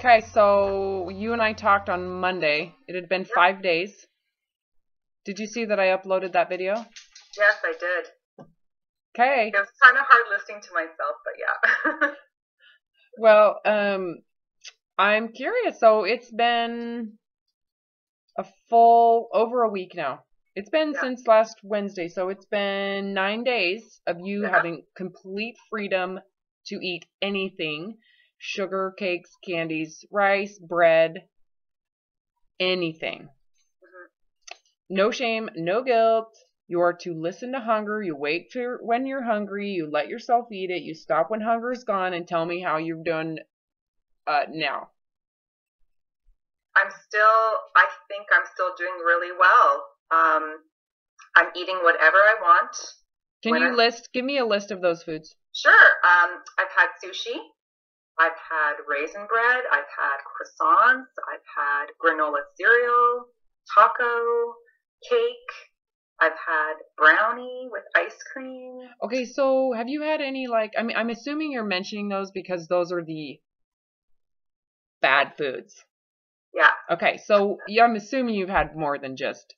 Okay, so you and I talked on Monday. It had been Yep. 5 days. Did you see that I uploaded that video? Yes, I did. Okay. It was kind of hard listening to myself, but yeah. Well, I'm curious. So it's been a full over a week now. It's been Yeah. since last Wednesday, so it's been 9 days of you Yeah. having complete freedom to eat anything. Sugar, cakes, candies, rice, bread, anything. Mhm. No shame, no guilt. You are to listen to hunger. You wait for when you're hungry. You let yourself eat it. You stop when hunger is gone and tell me how you've done now. I think I'm still doing really well. I'm eating whatever I want. Can When you I, give me a list of those foods? sure. I've had sushi. I've had raisin bread. I've had croissants. I've had granola cereal, taco, cake. I've had brownie with ice cream. Okay, so have you had any I'm assuming you're mentioning those because those are the bad foods. Yeah. Okay, so yeah, I'm assuming you've had more than just.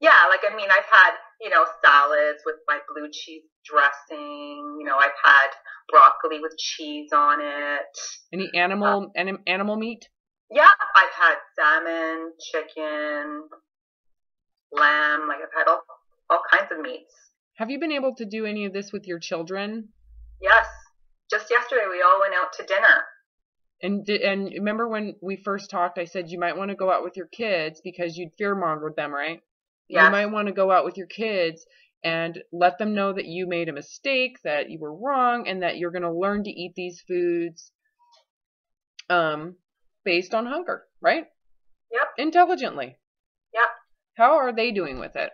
Yeah, I've had, salads with my blue cheese dressing. I've had broccoli with cheese on it. Any Uh, animal meat? yeah, I've had salmon, chicken, lamb. I've had all kinds of meats. Have you been able to do any of this with your children? Yes. Just yesterday, we all went out to dinner. And remember when we first talked, I said you might want to go out with your kids because you'd fear-mongered them, right? You Yes. might want to go out with your kids and let them know that you made a mistake, that you were wrong, and that you're going to learn to eat these foods based on hunger, right? Yep. Intelligently. Yep. How are they doing with it?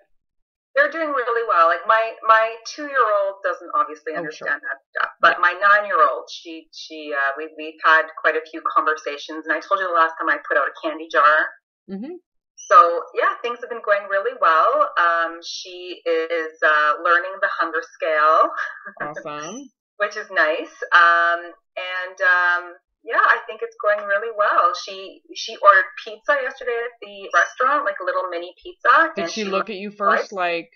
They're doing really well. My 2-year-old doesn't obviously Oh, sure. understand that stuff, but Yeah. my 9-year-old, we've had quite a few conversations, and I told you the last time I put out a candy jar. Mm-hmm. So yeah, things have been going really well. She is learning the hunger scale, Awesome. which is nice. Yeah, I think it's going really well. She ordered pizza yesterday at the restaurant, like a little mini pizza, Did and she she look at you first? Did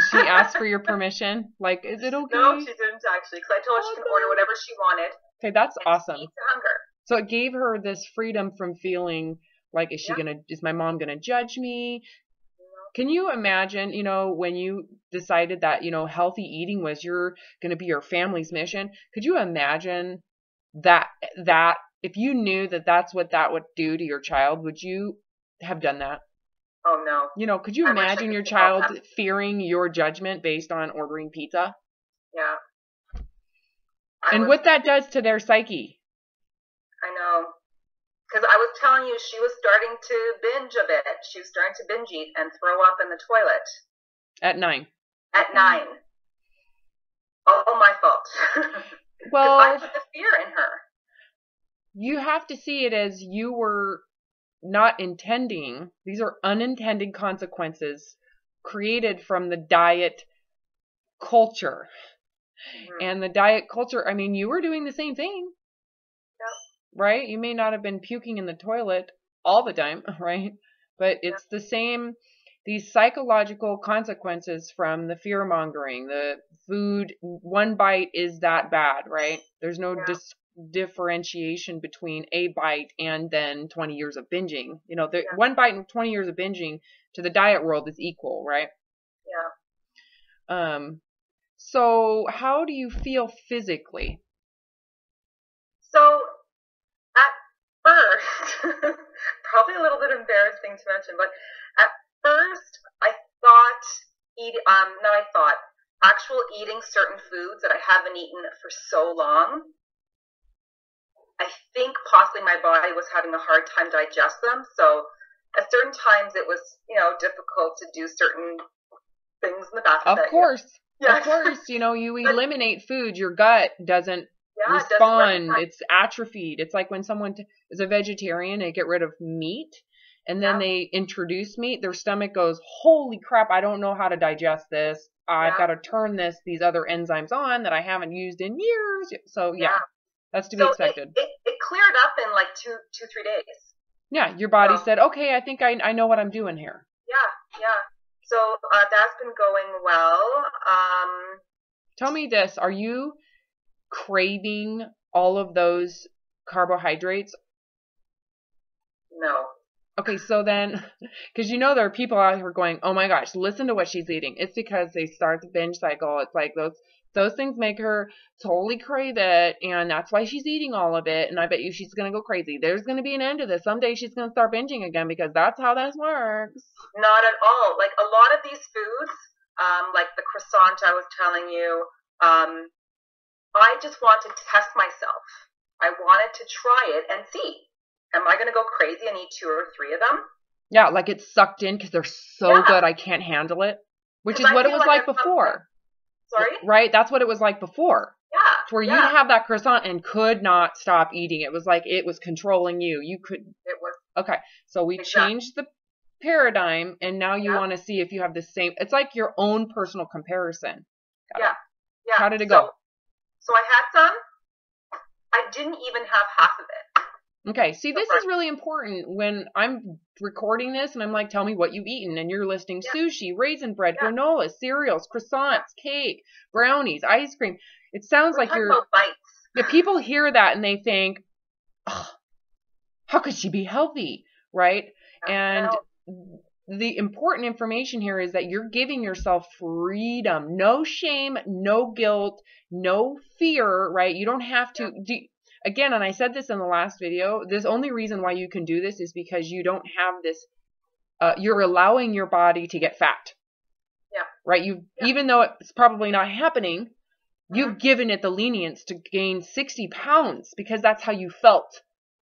she ask for your permission? Is it No, okay? she didn't actually, because I told her she can order Awesome. whatever she wanted, Okay, that's and she awesome. eats to hunger. So it gave her this freedom from feeling like, Yeah. is my mom gonna judge me? Can you imagine, when you decided that, healthy eating was gonna be your family's mission? Could you imagine that if you knew that that's what that would do to your child, would you have done that? Oh no. Could you I wish I imagine could your think about child that. fearing your judgment based on ordering pizza? Yeah. And what that does to their psyche? I know. Because I was telling you, she was starting to binge a bit. She was starting to binge eat and throw up in the toilet At 9. at 9. All my fault. Because I Well, put the fear in her. you have to see it as you were not intending. These are unintended consequences created from the diet culture. Mm-hmm. And the diet culture, you were doing the same thing, Yep. right? You may not have been puking in the toilet all the time, right? But it's the same, these psychological consequences from the fear mongering, the food, one bite is that bad, right? There's no Yeah. differentiation between a bite and then 20 years of binging. Yeah. One bite and 20 years of binging to the diet world is equal, right? Yeah. So how do you feel physically? So at first, probably a little bit embarrassing to mention, but at first I thought actual eating certain foods that I haven't eaten for so long. I think possibly my body was having a hard time digest them. So at certain times it was, difficult to do certain things in the bathroom. Of course. Yeah. Of course, you eliminate food, your gut doesn't Yeah, it doesn't respond. recognize. It's atrophied. It's like when someone is a vegetarian, they get rid of meat and then Yeah. they introduce meat, their stomach goes, holy crap, I don't know how to digest this. I've Yeah. got to turn these other enzymes on that I haven't used in years. So yeah, that's to be expected. It cleared up in like like 3 days. Yeah, your body So, said, okay, I think I know what I'm doing here. yeah. So that's been going well. Tell me this, are you craving all of those carbohydrates? No. Okay, so then, because you know there are people out here going, oh my gosh, listen to what she's eating. It's because they start the binge cycle. It's like those things make her totally crave it, and that's why she's eating all of it, and I bet you she's going to go crazy. There's going to be an end to this. Someday she's going to start binging again because that's how this works. Not at all. Like a lot of these foods, like the croissant I was telling you, I just want to test myself. I wanted to try it and see. Am I going to go crazy and eat 2 or 3 of them? Yeah, like it's sucked in because they're so good I can't handle it, which is what it was like before. Sorry? Right? That's what it was like before. Yeah. Where you'd have that croissant and could not stop eating. It was like it was controlling you. You could. It was. Okay, so we changed the paradigm, and now you want to see if you have the same. It's like your own personal comparison. Yeah. How did it go? So I had some. I didn't even have half of it. Okay, see, this is really important when I'm recording this and I'm like, tell me what you've eaten. And you're listing sushi, raisin bread, granola, cereals, croissants, cake, brownies, ice cream. It sounds like you're. The people hear that and they think, oh, how could she be healthy? Right? And the important information here is that you're giving yourself freedom. No shame, no guilt, no fear, right? You don't have to. Again, and I said this in the last video, this only reason why you can do this is because you don't have this, you're allowing your body to get fat. Yeah. Right? Even though it's probably not happening, you've given it the lenience to gain 60 pounds because that's how you felt.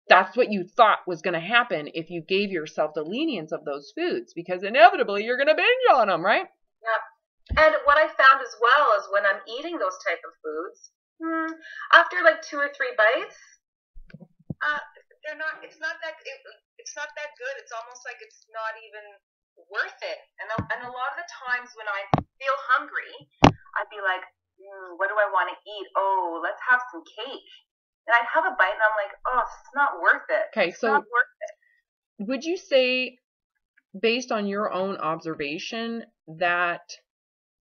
That's what you thought was going to happen if you gave yourself the lenience of those foods, because inevitably you're going to binge on them, right? Yeah. And what I found as well is when I'm eating those type of foods, after like 2 or 3 bites, it's not that good. It's almost like it's not even worth it. And a lot of the times when I feel hungry, I'd be like, what do I want to eat? Oh, let's have some cake. And I'd have a bite and I'm like, oh, it's not worth it. Okay, so not worth it. Would you say, based on your own observation, that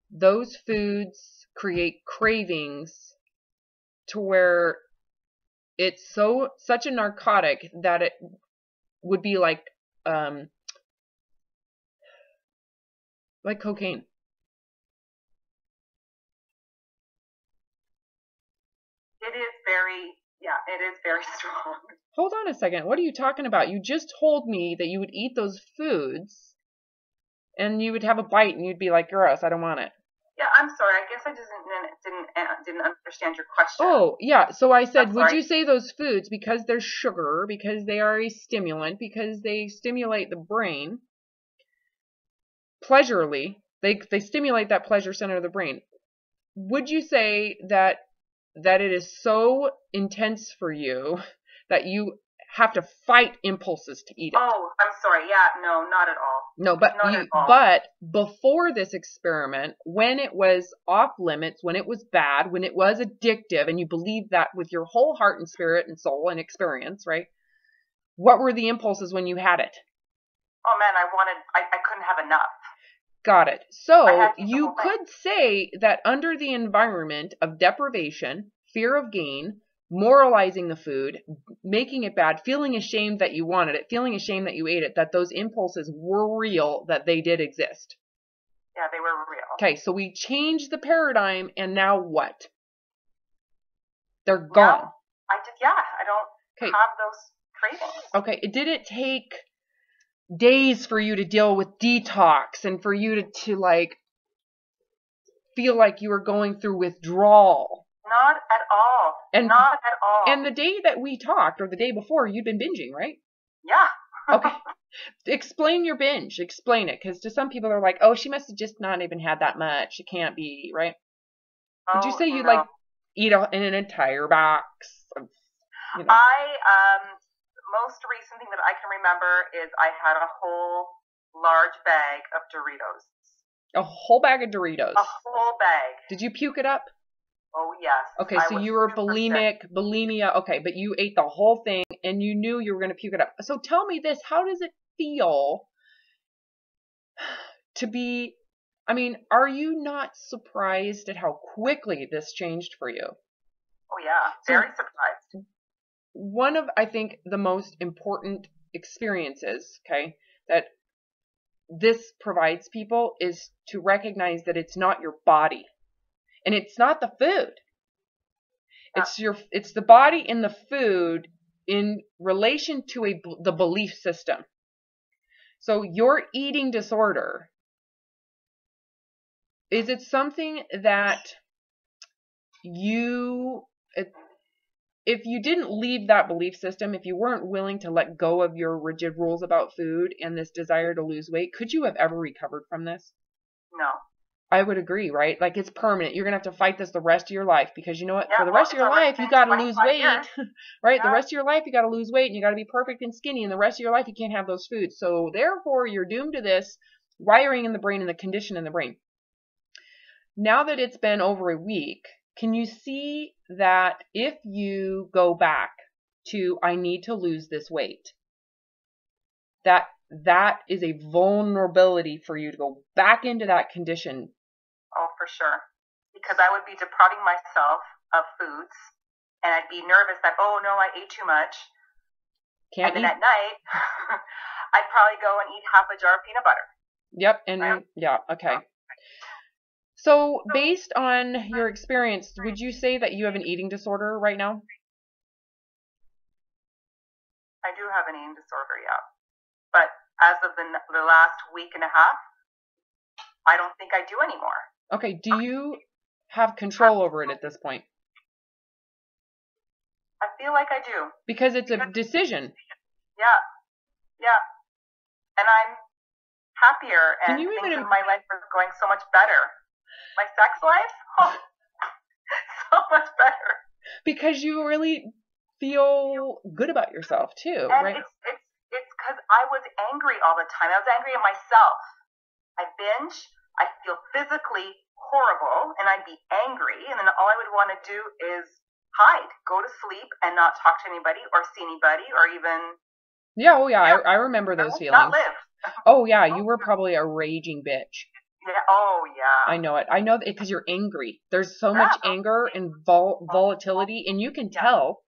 those foods create cravings to where it's such a narcotic that it would be like cocaine? It is very strong. Hold on a second. What are you talking about? You just told me that you would eat those foods and you would have a bite and you'd be like, gross, I don't want it. Yeah, I'm sorry. I guess I just didn't understand your question. Oh, yeah. So I said, would you say those foods, because they're sugar, because they are a stimulant, because they stimulate the brain pleasurably, they stimulate that pleasure center of the brain. Would you say that it is so intense for you that you have to fight impulses to eat it? Oh, I'm sorry. Yeah, no, not at all. No, but before this experiment, when it was off limits, when it was bad, when it was addictive, and you believed that with your whole heart and spirit and soul and experience, right? What were the impulses when you had it? Oh man, I couldn't have enough. Got it. So you could say that under the environment of deprivation, fear of gain, moralizing the food, making it bad, feeling ashamed that you wanted it, feeling ashamed that you ate it, that those impulses were real, that they did exist. Yeah, they were real. Okay, so we changed the paradigm, and now what? They're gone. I don't have those cravings. Okay, did it take days for you to deal with detox and for you to like feel like you were going through withdrawal? Not at all. Not at all. And the day that we talked, or the day before, you'd been binging, right? Yeah. Okay. Explain your binge. Explain it. Because to some people, they're like, oh, she must have just not even had that much. It can't be, right? Would you say you'd like eat in an entire box? Most recent thing that I can remember is I had a whole large bag of Doritos. A whole bag of Doritos? A whole bag. Did you puke it up? Oh, yes. Okay, I so was you were super sick. bulimia. Okay, but you ate the whole thing and you knew you were going to puke it up. So tell me this, how does it feel to be, I mean, are you not surprised at how quickly this changed for you? Oh, yeah. So Very surprised. one of, I think, the most important experiences, okay, that this provides people is to recognize that it's not your body and it's not the food. Yeah. It's the body and the food in relation to the belief system. So your eating disorder, is it something that you, if you didn't leave that belief system, if you weren't willing to let go of your rigid rules about food and this desire to lose weight, could you have ever recovered from this? No. I would agree, right? Like it's permanent. You're going to have to fight this the rest of your life because you know what? Yeah, For the well, rest of it's your already life, you been got to lose 25 weight, years. right? The Yeah. rest of your life, you got to lose weight and you got to be perfect and skinny. And the rest of your life, you can't have those foods. So therefore, you're doomed to this wiring in the brain and the condition in the brain. Now that it's been over a week, can you see that if you go back to, I need to lose this weight, that is a vulnerability for you to go back into that condition? Oh, for sure. Because I would be depriving myself of foods, and I'd be nervous that, oh no, I ate too much. Can't And then eat. at night, I'd probably go and eat half a jar of peanut butter. Yep. And Right? yeah. Okay. So based on your experience, would you say that you have an eating disorder right now? I do have an eating disorder, yeah. But as of the last week and a half, I don't think I do anymore. Okay. Do you have control over it at this point? I feel like I do. Because it's a decision. Yeah. Yeah. And I'm happier, Can and you things even in my life are going so much better. My sex life? Oh, so much better. because you really feel good about yourself too, And right? it's because I was angry all the time. I was angry at myself. I binge. I feel physically horrible, and I'd be angry, and then all I would want to do is hide, go to sleep, and not talk to anybody or see anybody or even Yeah. Oh yeah. I remember those not feelings. live. Oh yeah. You were probably a raging bitch. Yeah. Oh yeah. I know it. I know that because you're angry. There's so Yeah. much anger and volatility, and you can tell,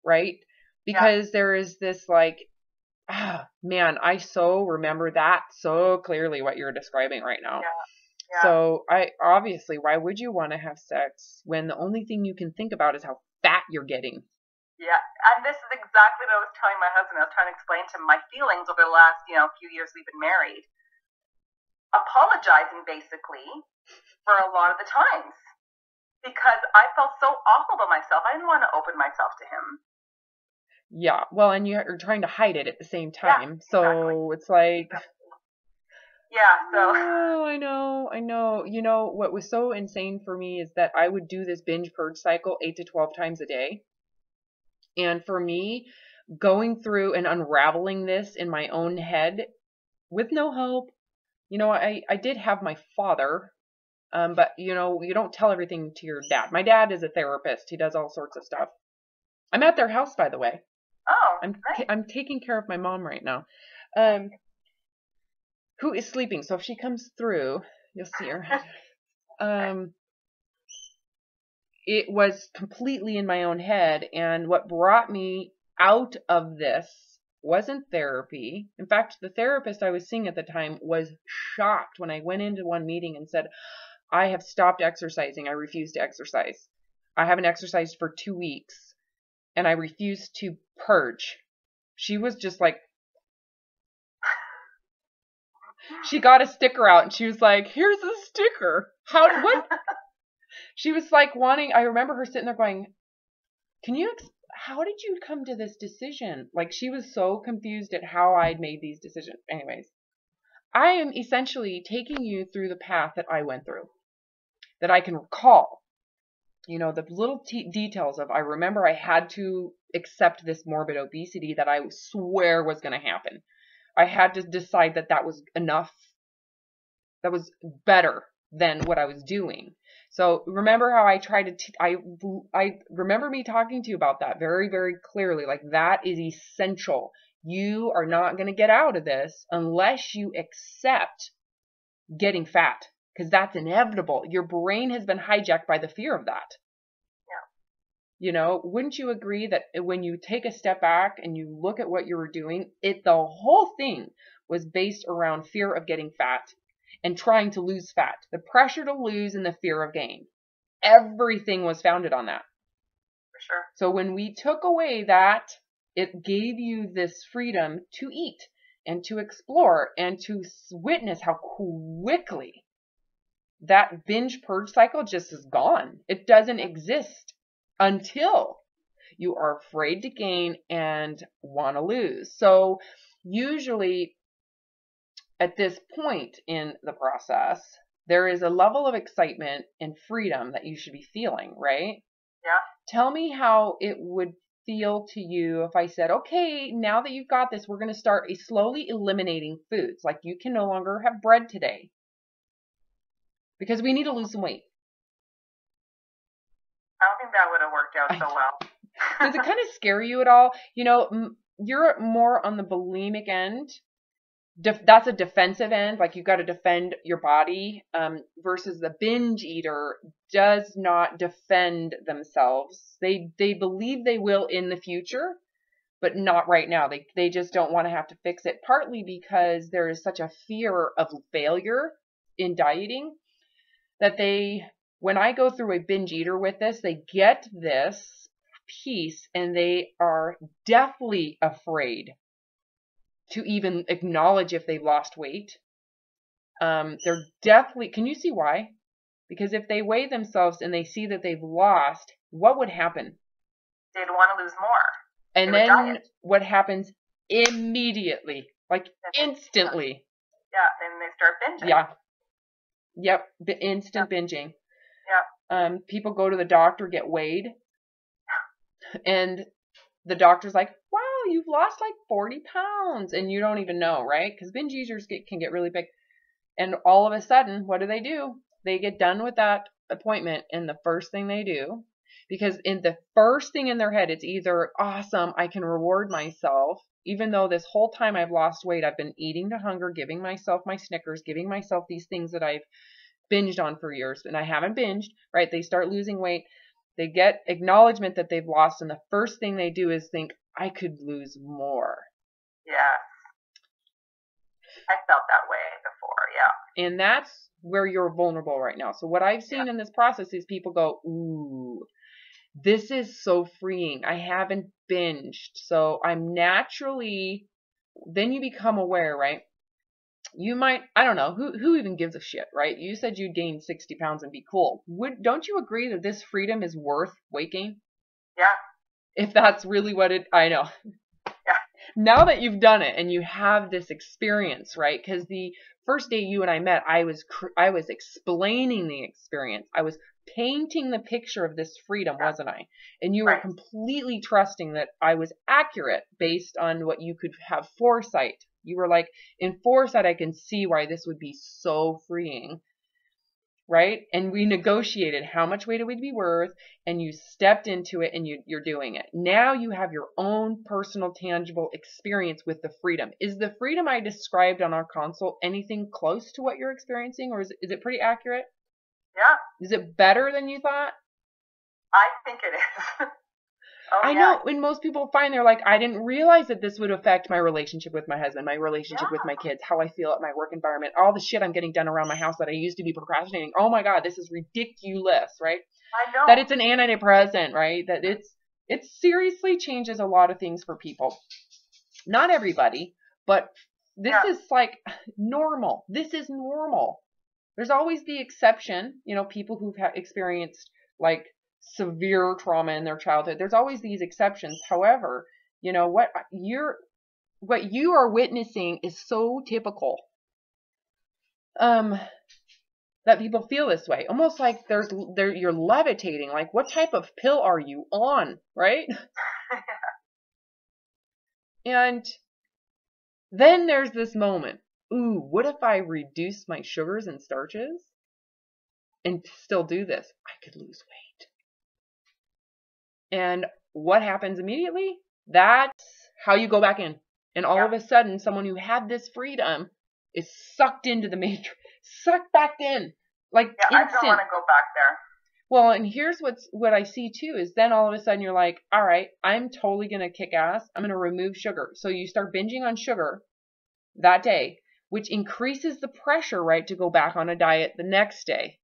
right? Because there is this like, man, I so remember that so clearly what you're describing right now. Yeah. Yeah. So I obviously, why would you want to have sex when the only thing you can think about is how fat you're getting? Yeah, and this is exactly what I was telling my husband. I was trying to explain to him my feelings over the last, few years we've been married. Apologizing, basically, for a lot of the times. Because I felt so awful about myself. I didn't want to open myself to him. Yeah, well, and you're trying to hide it at the same time. Yeah, so exactly. it's like, Yeah, so oh, I know. You know, what was so insane for me is that I would do this binge purge cycle 8 to 12 times a day. And for me, going through and unraveling this in my own head with no help, I did have my father, but you don't tell everything to your dad. My dad is a therapist. He does all sorts of stuff. I'm at their house, by the way. oh, right. I'm taking care of my mom right now, who is sleeping. So if she comes through, you'll see her. It was completely in my own head. And what brought me out of this wasn't therapy. In fact, the therapist I was seeing at the time was shocked when I went into one meeting and said, I have stopped exercising. I refuse to exercise. I haven't exercised for 2 weeks and I refuse to purge. She was just like, she got a sticker out and she was like, here's a sticker. What? She was like I remember her sitting there going, how did you come to this decision? Like she was so confused at how I'd made these decisions. Anyways, I am essentially taking you through the path that I went through, that I can recall. The little details of, I remember I had to accept this morbid obesity that I swear was going to happen. I had to decide that was enough. That was better than what I was doing. So remember how I tried to, I remember me talking to you about that very, very clearly. Like that is essential. You are not going to get out of this unless you accept getting fat, because that's inevitable. Your brain has been hijacked by the fear of that. You know, wouldn't you agree that when you take a step back and you look at what you were doing, the whole thing was based around fear of getting fat and trying to lose fat, the pressure to lose and the fear of gain. Everything was founded on that. For sure. So when we took away that, it gave you this freedom to eat and to explore and to witness how quickly that binge purge cycle just is gone. It doesn't exist until you are afraid to gain and want to lose. So usually at this point in the process, there is a level of excitement and freedom that you should be feeling, right? Yeah. Tell me how it would feel to you if I said, okay, now that you've got this, we're going to start slowly eliminating foods. Like you can no longer have bread today because we need to lose some weight. I don't think that would have worked out so well. Does it kind of scare you at all? You know, you're more on the bulimic end. That's a defensive end. Like you've got to defend your body, versus the binge eater does not defend themselves. They believe they will in the future, but not right now. They just don't want to have to fix it, partly because there is such a fear of failure in dieting that when I go through a binge eater with this, they get this piece and they are deathly afraid to even acknowledge if they've lost weight. They're deathly, can you see why? Because if they weigh themselves and they see that they've lost, what would happen? They'd want to lose more. And then what happens immediately, like instantly? Yeah, then they start binging. Yeah. Yep, instant binging. Yeah. People go to the doctor, get weighed, and the doctor's like, wow, you've lost like 40 pounds, and you don't even know, right? Because binge eaters can get really big. And all of a sudden, what do? They get done with that appointment, and the first thing they do, because in the first thing in their head, it's either awesome, I can reward myself, even though this whole time I've lost weight, I've been eating to hunger, giving myself my Snickers, giving myself these things that I've binged on for years, and I haven't binged, right? They start losing weight. They get acknowledgement that they've lost, and the first thing they do is think, I could lose more. Yeah. I felt that way before, yeah. And that's where you're vulnerable right now. So what I've seen in this process is people go, ooh, this is so freeing. I haven't binged. So I'm naturally, then you become aware, right? You might, I don't know, who even gives a shit, right? You said you'd gain 60 pounds and be cool. Don't you agree that this freedom is worth weight gain? Yeah. If that's really what I know. Yeah. Now that you've done it and you have this experience, right? Because the first day you and I met, I was explaining the experience. I was painting the picture of this freedom, wasn't I? And you were completely trusting that I was accurate based on what you could have foresight. You were like, in foresight, I can see why this would be so freeing, right? And we negotiated how much weight it would be worth, and you stepped into it, and you're doing it. Now you have your own personal, tangible experience with the freedom. Is the freedom I described on our consult anything close to what you're experiencing, or is it pretty accurate? Yeah. Is it better than you thought? I think it is. I know when most people find they're like, I didn't realize that this would affect my relationship with my husband, my relationship with my kids, how I feel at my work environment, all the shit I'm getting done around my house that I used to be procrastinating. Oh my God, this is ridiculous, right? I know. That it's an antidepressant, right? That it seriously changes a lot of things for people. Not everybody, but this is like normal. This is normal. There's always the exception, people who've experienced like severe trauma in their childhood. There's always these exceptions. However, what you are witnessing is so typical that people feel this way, almost like you're levitating. Like, what type of pill are you on, right? And then there's this moment. Ooh, what if I reduce my sugars and starches? and still do this. I could lose weight. And what happens immediately? That's how you go back in. And all of a sudden, someone who had this freedom is sucked into the matrix, sucked back in. Like Yeah, instant. I don't want to go back there. Well, and here's what I see too is then all of a sudden you're like, all right, I'm totally going to kick ass. I'm going to remove sugar. So you start binging on sugar that day, which increases the pressure, right, to go back on a diet the next day.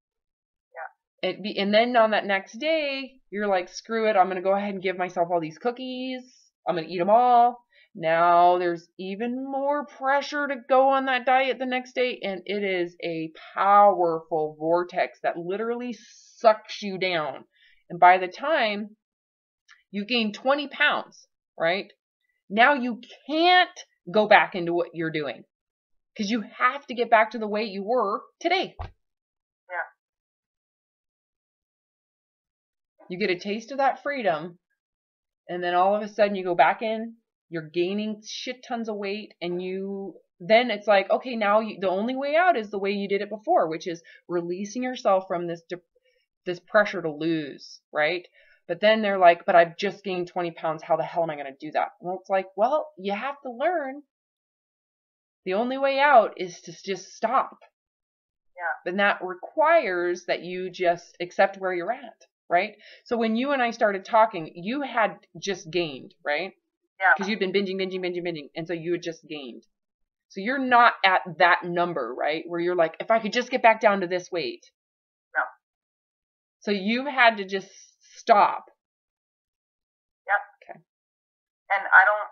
And then on that next day, you're like, screw it. I'm going to go ahead and give myself all these cookies. I'm going to eat them all. Now there's even more pressure to go on that diet the next day. And it is a powerful vortex that literally sucks you down. And by the time you gain 20 pounds, right? Now you can't go back into what you're doing because you have to get back to the weight you were today. You get a taste of that freedom, and then all of a sudden you go back in, you're gaining shit tons of weight, and then it's like, okay, now the only way out is the way you did it before, which is releasing yourself from this pressure to lose, right? But then they're like, but I've just gained 20 pounds. How the hell am I going to do that? Well, it's like, well, you have to learn. The only way out is to just stop. Yeah. And that requires that you just accept where you're at. Right? So when you and I started talking, you had just gained, right? Yeah. Because you'd been binging. And so you had just gained. So you're not at that number, right? Where you're like, if I could just get back down to this weight. No. So you had to just stop. Yep. Okay. And I don't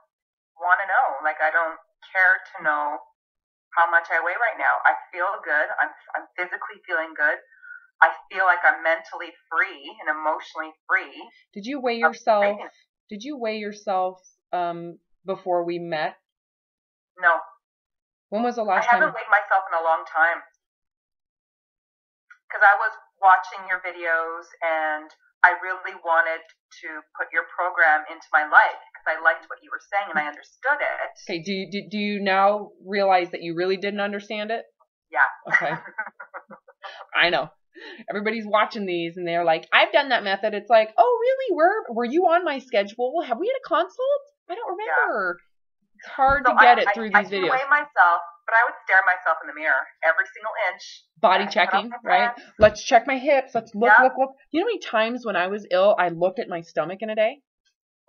want to know. Like, I don't care to know how much I weigh right now. I feel good. I'm physically feeling good. I feel like I'm mentally free and emotionally free. Did you weigh yourself? Did you weigh yourself before we met? No. When was the last time? I haven't weighed myself in a long time. Because I was watching your videos and I really wanted to put your program into my life because I liked what you were saying and I understood it. Okay. Do you now realize that you really didn't understand it? Yeah. Okay. I know. Everybody's watching these and they're like, I've done that method. It's like, oh, really? Were you on my schedule? Have we had a consult? I don't remember. Yeah. It's hard to get it through these videos. I can weigh myself, but I would stare myself in the mirror every single inch. Body checking, right? Let's check my hips. Let's look. You know how many times when I was ill, I looked at my stomach in a day?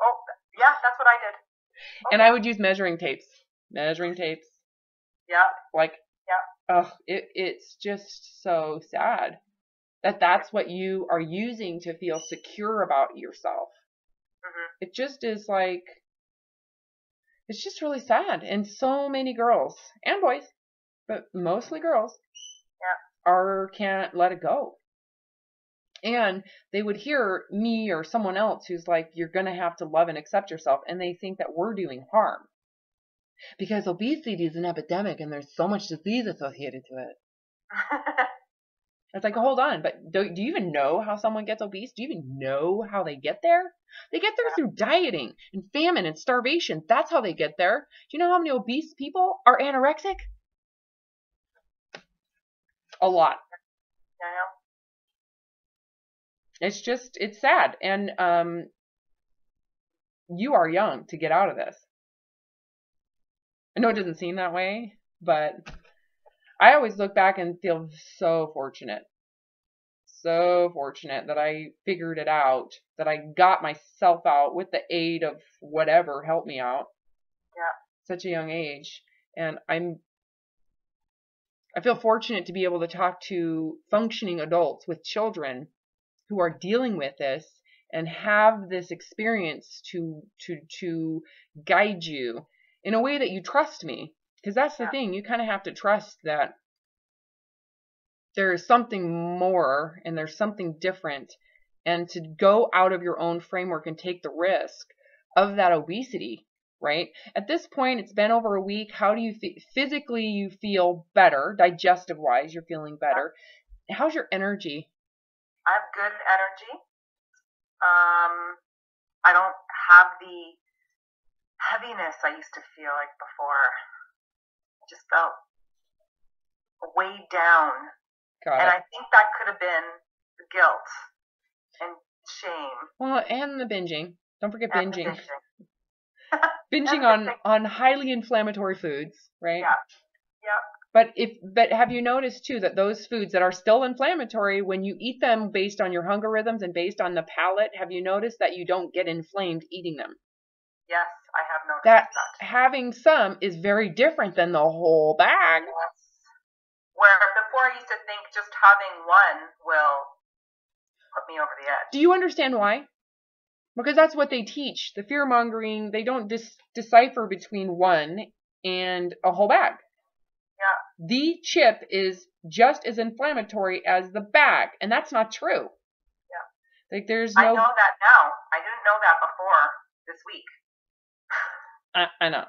Oh, yeah, that's what I did. Okay. And I would use measuring tapes. Yeah. Like, oh, it's just so sad. That's what you are using to feel secure about yourself. Mm-hmm. It just is like, it's just really sad. And so many girls and boys, but mostly girls, can't let it go. And they would hear me or someone else who's like, you're going to have to love and accept yourself. And they think that we're doing harm. Because obesity is an epidemic and there's so much disease associated to it. It's like, hold on, but do you even know how someone gets obese? Do you even know how they get there? They get there through dieting and famine and starvation. That's how they get there. Do you know how many obese people are anorexic? A lot. I know. It's sad. And you are young to get out of this. I know it doesn't seem that way, but I always look back and feel so fortunate that I figured it out, that I got myself out with the aid of whatever helped me out. Yeah. Such a young age. And I feel fortunate to be able to talk to functioning adults with children who are dealing with this and have this experience to guide you in a way that you trust me. Because that's the thing, you kind of have to trust that there is something more and there's something different, and to go out of your own framework and take the risk of that obesity, right? At this point, it's been over a week. How do you physically? You feel better, digestive wise, you're feeling better. How's your energy? I have good energy. I don't have the heaviness I used to feel like before. I just felt weighed down. Got And it. I think that could have been the guilt and shame. Well, and the binging. Don't forget And binging. the Binging on highly inflammatory foods, right? Yeah. Yeah. But have you noticed too that those foods that are still inflammatory, when you eat them based on your hunger rhythms and based on the palate, have you noticed that you don't get inflamed eating them? Yes, I have noticed That that. having some is very different than the whole bag. Yes. Where before I used to think just having one will put me over the edge. Do you understand why? Because that's what they teach. The fear mongering, they don't decipher between one and a whole bag. Yeah. The chip is just as inflammatory as the bag, and that's not true. Yeah. Like there's I no. know that now. I didn't know that before this week. I know.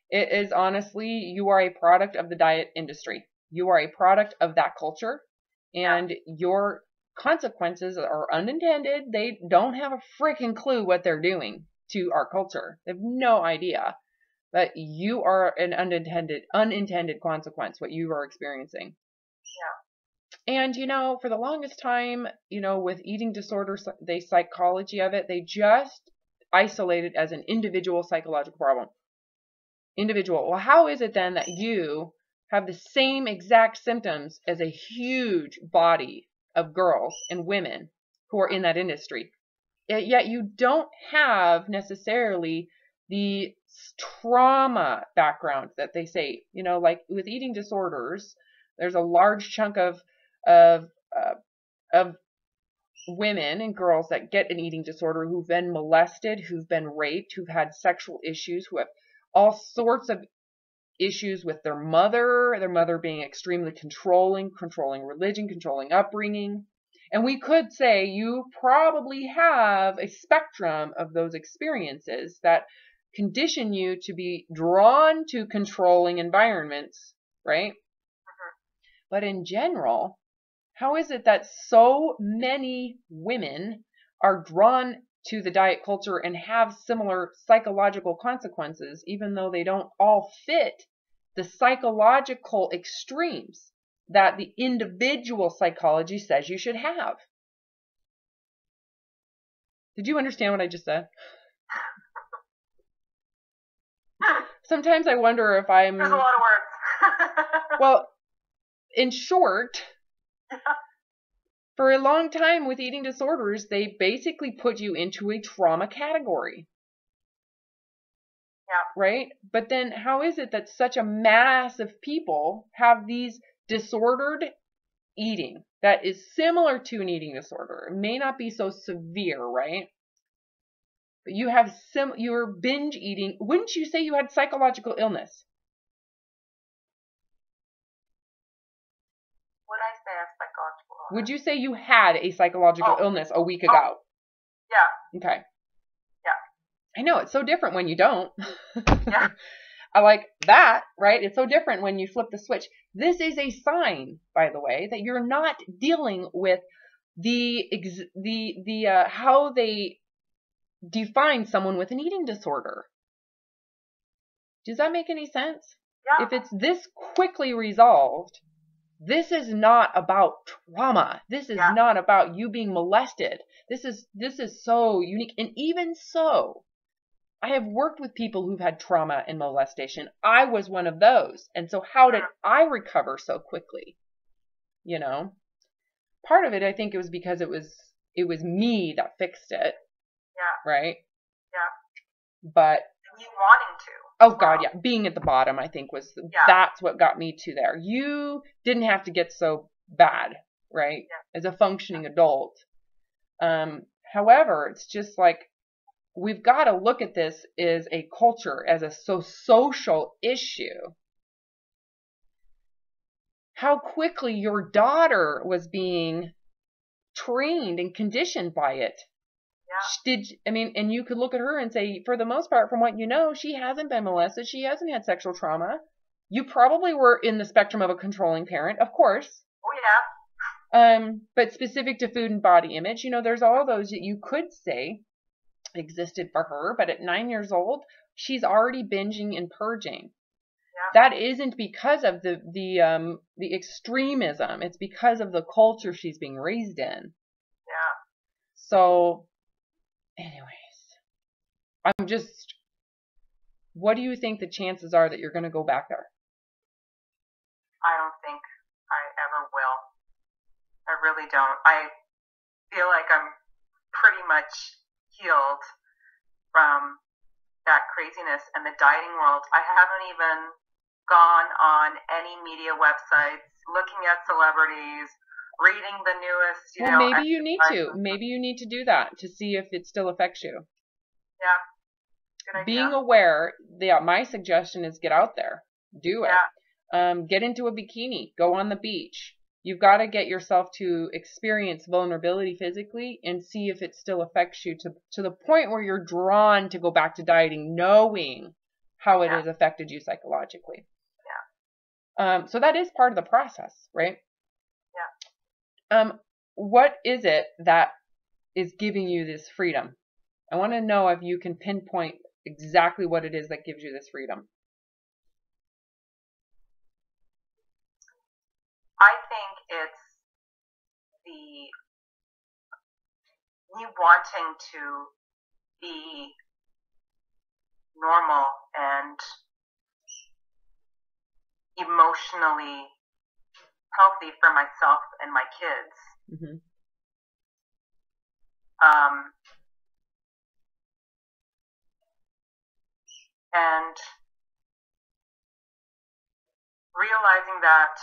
It is honestly, you are a product of the diet industry. You are a product of that culture, and your consequences are unintended. They don't have a freaking clue what they're doing to our culture. They have no idea. But you are an unintended consequence, what you are experiencing. Yeah. And, for the longest time, with eating disorders, the psychology of it, they just isolate it as an individual psychological problem. Individual. Well, how is it then that you have the same exact symptoms as a huge body of girls and women who are in that industry? Yet you don't have necessarily the trauma background that they say, like with eating disorders, there's a large chunk of women and girls that get an eating disorder who've been molested, who've been raped, who've had sexual issues, who have all sorts of issues with their mother being extremely controlling religion, controlling upbringing. And we could say you probably have a spectrum of those experiences that condition you to be drawn to controlling environments, right? But in general, how is it that so many women are drawn to the diet culture and have similar psychological consequences, even though they don't all fit the psychological extremes that the individual psychology says you should have? Did you understand what I just said? Sometimes I wonder if I'm... There's a lot of words. Well, in short, for a long time with eating disorders, they basically put you into a trauma category. Yeah. Right? But then how is it that such a mass of people have these disordered eating that is similar to an eating disorder? It may not be so severe, right? But you have you're binge eating. Wouldn't you say you had psychological illness? Would I say I have psychological illness? Would you say you had a psychological illness a week ago? Yeah. Okay. Yeah. I know, it's so different when you don't. Yeah. I like that, right? It's so different when you flip the switch. This is a sign, by the way, that you're not dealing with how they define someone with an eating disorder. Does that make any sense? Yeah. If it's this quickly resolved, this is not about trauma. This is not about you being molested. This is so unique. And even so, I have worked with people who've had trauma and molestation. I was one of those. And so how did I recover so quickly? Part of it, I think it was because it was me that fixed it. Yeah. Right? Yeah. But you wanting to. Oh God, yeah. Being at the bottom, I think that's what got me to there. You didn't have to get so bad, right? Yeah. As a functioning adult. However, it's just like, we've got to look at this as a culture, as a social issue. How quickly your daughter was being trained and conditioned by it. Yeah. And you could look at her and say, for the most part, from what you know, she hasn't been molested. She hasn't had sexual trauma. You probably were in the spectrum of a controlling parent, of course. Oh, yeah. But specific to food and body image, there's all those that you could say existed for her. But at 9 years old, she's already binging and purging. That isn't because of the extremism. It's because of the culture she's being raised in. Yeah. So, anyways, what do you think the chances are that you're going to go back there? I don't think I ever will. I really don't. I feel like I'm pretty much healed from that craziness and the dieting world. I haven't even gone on any media websites, looking at celebrities, reading the newest, maybe you need to. Maybe you need to do that to see if it still affects you. Yeah. Good idea. Being aware, my suggestion is get out there. Do it. Yeah. Get into a bikini. Go on the beach. You've got to get yourself to experience vulnerability physically and see if it still affects you to the point where you're drawn to go back to dieting, knowing how it has affected you psychologically. Yeah. So that is part of the process, right? Yeah. What is it that is giving you this freedom? I want to know if you can pinpoint exactly what it is that gives you this freedom. I think it's me wanting to be normal and emotionally healthy for myself and my kids. Mm-hmm. And realizing that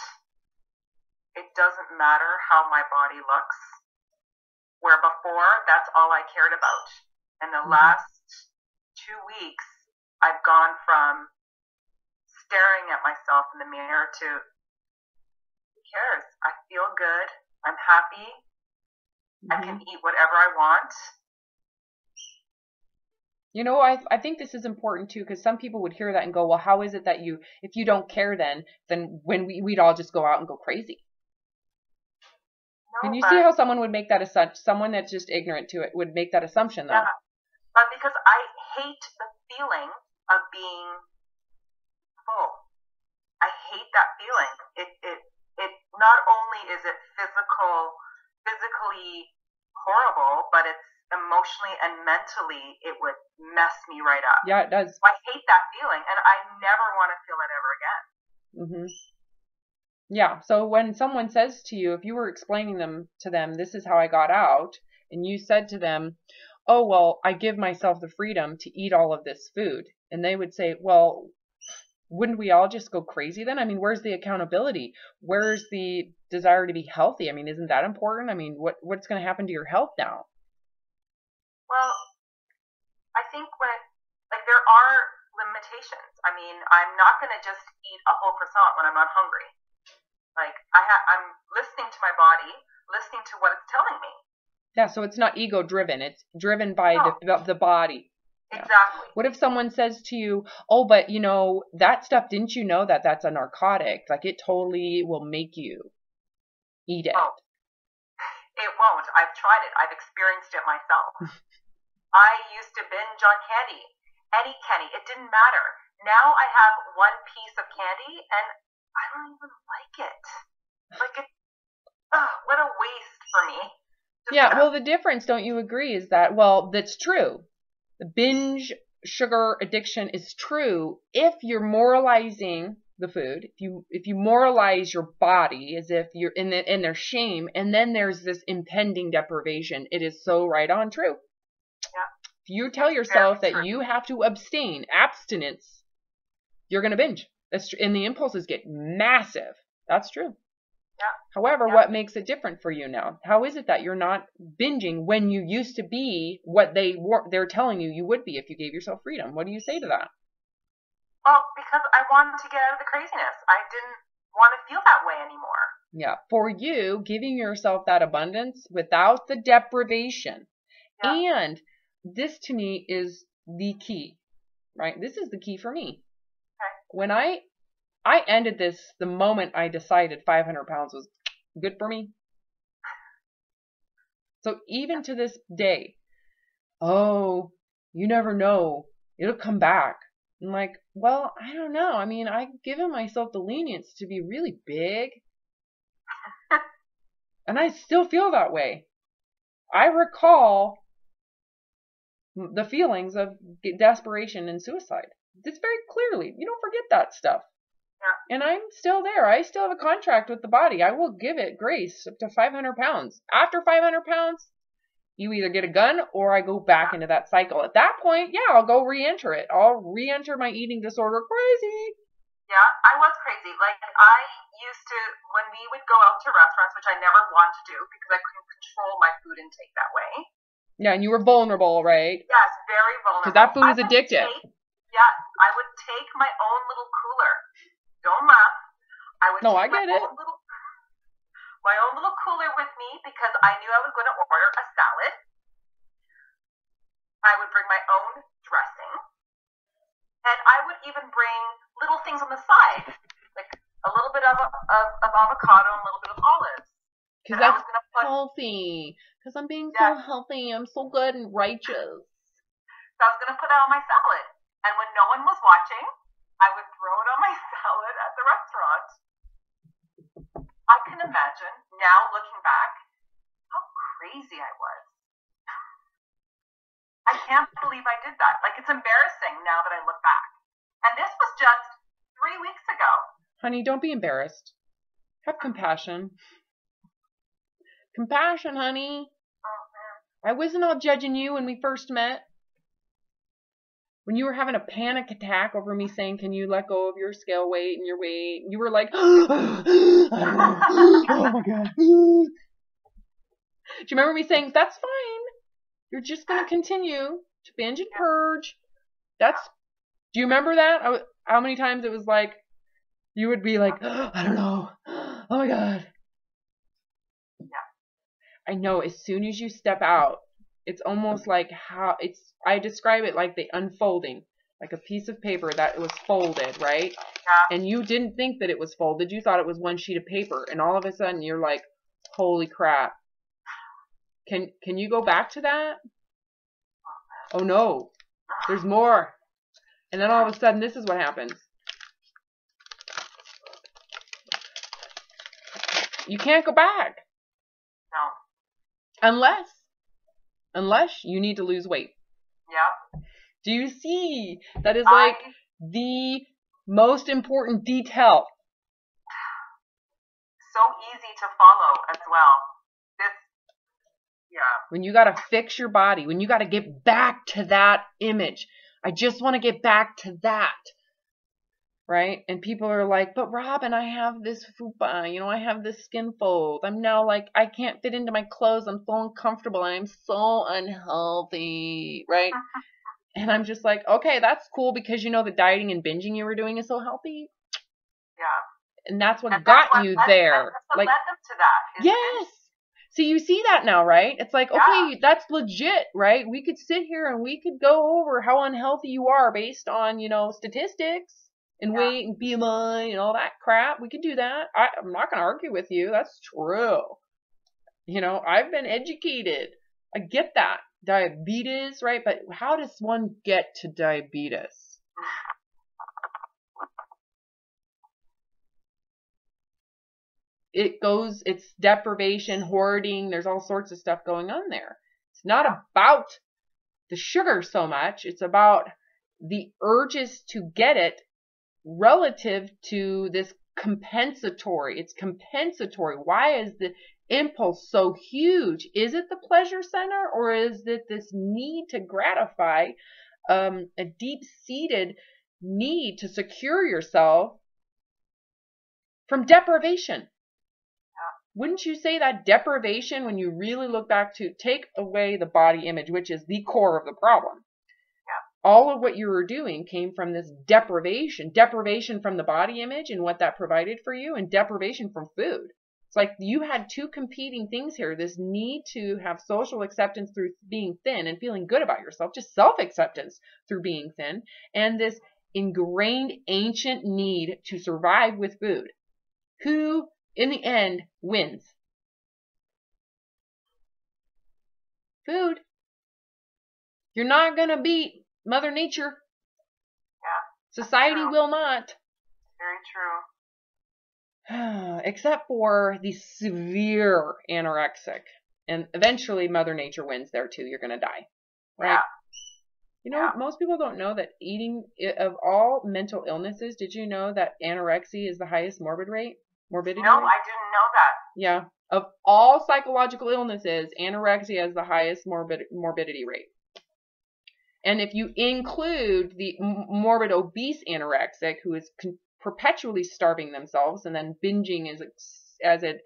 it doesn't matter how my body looks, where before that's all I cared about. In the last 2 weeks, I've gone from staring at myself in the mirror to, who cares? I feel good. I'm happy. I can eat whatever I want. I think this is important too, because some people would hear that and go, well, how is it that if you don't care then when we'd all just go out and go crazy? Can you see how someone would make that assumption? Someone that's just ignorant to it would make that assumption, though. Yeah, but because I hate the feeling of being full. I hate that feeling. It not only is it physically horrible, but it's emotionally and mentally, it would mess me right up. Yeah, it does. So I hate that feeling, and I never want to feel it ever again. Mm-hmm. Yeah, so when someone says to you, if you were explaining to them, this is how I got out, and you said to them, oh, well, I give myself the freedom to eat all of this food, and they would say, well, wouldn't we all just go crazy then? I mean, where's the accountability? Where's the desire to be healthy? I mean, isn't that important? I mean, what's going to happen to your health now? Well, I think there are limitations. I mean, I'm not going to just eat a whole croissant when I'm not hungry. I'm listening to my body, listening to what it's telling me. Yeah, so it's not ego driven. It's driven by the body. Exactly. What if someone says to you, oh, but that stuff, didn't you know that that's a narcotic? Like, it totally will make you eat it. Oh, it won't. I've tried it. I've experienced it myself. I used to binge on candy. Any candy. It didn't matter. Now I have one piece of candy and I don't even like it. What a waste for me. Yeah, well, the difference, don't you agree, is that, well, that's true. The binge sugar addiction is true if you're moralizing the food, if you moralize your body as if you're in their shame, and then there's this impending deprivation. It is so right on true. Yeah. If you tell yourself that you have to abstain, abstinence, you're going to binge. That's true. And the impulses get massive. That's true. Yeah. However, what makes it different for you now? How is it that you're not binging when you used to be what they're telling you would be if you gave yourself freedom? What do you say to that? Well, because I wanted to get out of the craziness. I didn't want to feel that way anymore. Yeah. For you, giving yourself that abundance without the deprivation. Yeah. And this to me is the key, right? This is the key for me. Okay. When I ended this the moment I decided 500 pounds was good for me. So even to this day, oh, you never know. It'll come back. I'm like, well, I don't know. I mean, I've given myself the lenience to be really big, and I still feel that way. I recall the feelings of desperation and suicide. Just very clearly. You don't forget that stuff. Yeah. And I'm still there. I still have a contract with the body. I will give it grace up to 500 pounds. After 500 pounds, you either get a gun or I go back into that cycle. At that point, yeah, I'll go re-enter it. I'll re-enter my eating disorder crazy. Yeah, I was crazy. Like, I used to, when we would go out to restaurants, which I never wanted to do because I couldn't control my food intake that way. Yeah, and you were vulnerable, right? Yes, very vulnerable. Because that food is addictive. Yes, I would take my own little cooler. Don't laugh. I would No, take I get it. my own little cooler with me because I knew I was going to order a salad. I would bring my own dressing. And I would even bring little things on the side, like a little bit of avocado and a little bit of olives. Because that's healthy. Because I'm being so healthy. I'm so good and righteous. So I was going to put that on my salad. And when no one was watching, I would throw it on my salad at the restaurant. I can imagine, now looking back, how crazy I was. I can't believe I did that. Like, it's embarrassing now that I look back. And this was just 3 weeks ago. Honey, don't be embarrassed. Have compassion. Compassion, honey. Oh, man. I wasn't all judging you when we first met. When you were having a panic attack over me saying, can you let go of your scale weight and your weight? You were like, oh my God. Do you remember me saying, that's fine. You're just going to continue to binge and purge. Do you remember that? How many times it was like, you would be like, I don't know. Oh my God. Yeah. I know, as soon as you step out, it's almost like I describe it like the unfolding, like a piece of paper that was folded, right? Yeah. And you didn't think that it was folded. You thought it was one sheet of paper. And all of a sudden you're like, holy crap. Can you go back to that? Oh no, there's more. And then all of a sudden, this is what happens. You can't go back. No. Unless you need to lose weight. Yeah. Do you see? That is like the most important detail. So easy to follow as well. When you got to fix your body, when you got to get back to that image. I just want to get back to that. Right? And people are like, but Robin, I have this fupa, I have this skin fold. I'm now like, I can't fit into my clothes. I'm so uncomfortable. I'm so unhealthy. Right? And I'm just like, okay, that's cool because the dieting and binging you were doing is so healthy. Yeah. And that's what got you there. That's what led them to that. Yes. So you see that now, right? It's like, okay, that's legit, right? We could sit here and we could go over how unhealthy you are based on, statistics and weight and BMI and all that crap. We could do that. I'm not going to argue with you. That's true. I've been educated. I get that. Diabetes, right? But how does one get to diabetes? It's deprivation, hoarding, there's all sorts of stuff going on there. It's not about the sugar so much. It's about the urges to get it relative to this compensatory. It's compensatory. Why is the impulse so huge? Is it the pleasure center or is it this need to gratify a deep-seated need to secure yourself from deprivation? Wouldn't you say that deprivation, when you really look back to take away the body image, which is the core of the problem, all of what you were doing came from this deprivation from the body image and what that provided for you, and deprivation from food. It's like you had two competing things here, this need to have social acceptance through being thin and feeling good about yourself, just self-acceptance through being thin, and this ingrained ancient need to survive with food. Who in the end wins? Food. You're not going to beat Mother Nature. Society will not. Very true. Except for the severe anorexic. And eventually Mother Nature wins there too. You're going to die. Right? Yeah. Most people don't know that eating, of all mental illnesses, did you know that anorexia is the highest morbidity rate? No, I didn't know that. Yeah. Of all psychological illnesses, anorexia has the highest morbidity rate. And if you include the morbid obese anorexic, who is perpetually starving themselves and then binging as a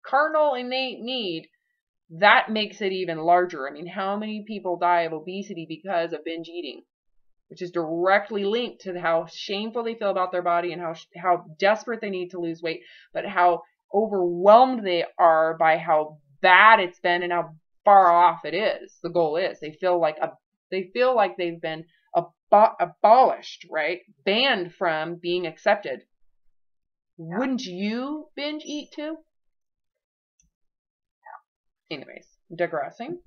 carnal innate need, that makes it even larger. I mean, how many people die of obesity because of binge eating, which is directly linked to how shameful they feel about their body and how desperate they need to lose weight, but how overwhelmed they are by how bad it's been and how far off it is. The goal is they feel like they've been abolished, right? Banned from being accepted. Yeah. Wouldn't you binge eat too? Yeah. Anyways, digressing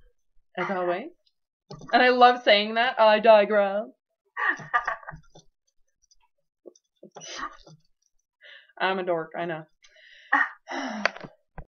as always. And I love saying that. I digress. I'm a dork, I know.